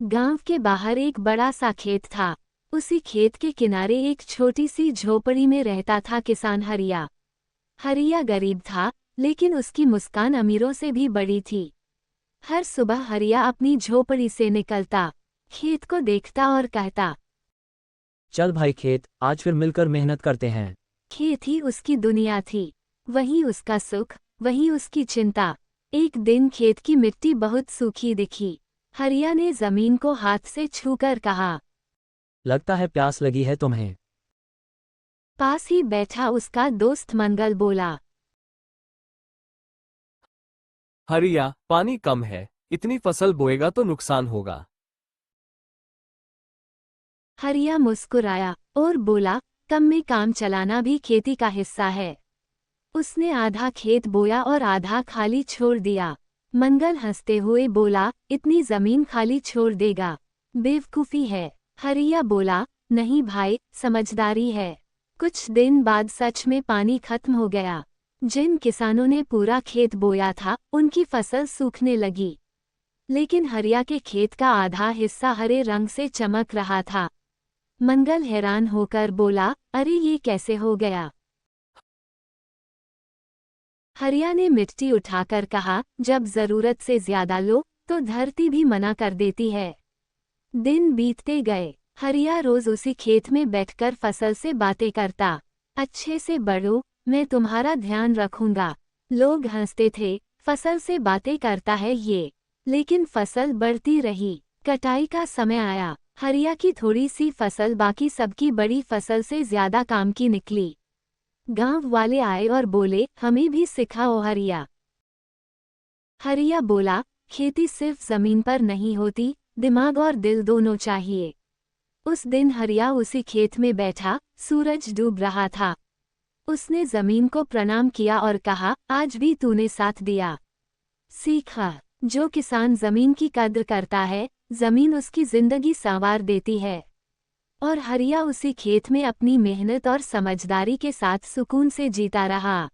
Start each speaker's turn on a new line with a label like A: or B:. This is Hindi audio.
A: गांव के बाहर एक बड़ा सा खेत था। उसी खेत के किनारे एक छोटी सी झोपड़ी में रहता था किसान हरिया। हरिया गरीब था, लेकिन उसकी मुस्कान अमीरों से भी बड़ी थी। हर सुबह हरिया अपनी झोपड़ी से निकलता, खेत को देखता और कहता,
B: चल भाई खेत, आज फिर मिलकर मेहनत करते हैं।
A: खेत ही उसकी दुनिया थी। वहीं उसका सुख, वहीं उसकी चिंता। एक दिन खेत की मिट्टी बहुत सूखी दिखी। हरिया ने जमीन को हाथ से छूकर कहा,
B: लगता है प्यास लगी है तुम्हें।
A: पास ही बैठा उसका दोस्त मंगल बोला,
C: हरिया, पानी कम है, इतनी फसल बोएगा तो नुकसान होगा।
A: हरिया मुस्कुराया और बोला, कम में काम चलाना भी खेती का हिस्सा है। उसने आधा खेत बोया और आधा खाली छोड़ दिया। मंगल हंसते हुए बोला, इतनी जमीन खाली छोड़ देगा, बेवकूफी है। हरिया बोला, नहीं भाई, समझदारी है। कुछ दिन बाद सच में पानी खत्म हो गया। जिन किसानों ने पूरा खेत बोया था, उनकी फसल सूखने लगी। लेकिन हरिया के खेत का आधा हिस्सा हरे रंग से चमक रहा था। मंगल हैरान होकर बोला, अरे ये कैसे हो गया? हरिया ने मिट्टी उठाकर कहा, जब जरूरत से ज्यादा लो तो धरती भी मना कर देती है। दिन बीतते गए। हरिया रोज उसी खेत में बैठकर फसल से बातें करता। अच्छे से बढ़ो, मैं तुम्हारा ध्यान रखूंगा। लोग हंसते थे, फसल से बातें करता है ये। लेकिन फसल बढ़ती रही। कटाई का समय आया। हरिया की थोड़ी सी फसल बाकी सबकी बड़ी फसल से ज्यादा काम की निकली। गांव वाले आए और बोले, हमें भी सिखाओ हरिया। हरिया बोला, खेती सिर्फ जमीन पर नहीं होती, दिमाग और दिल दोनों चाहिए। उस दिन हरिया उसी खेत में बैठा, सूरज डूब रहा था। उसने जमीन को प्रणाम किया और कहा, आज भी तूने साथ दिया। सीखा, जो किसान जमीन की कद्र करता है, जमीन उसकी जिंदगी संवार देती है। और हरिया उसी खेत में अपनी मेहनत और समझदारी के साथ सुकून से जीता रहा।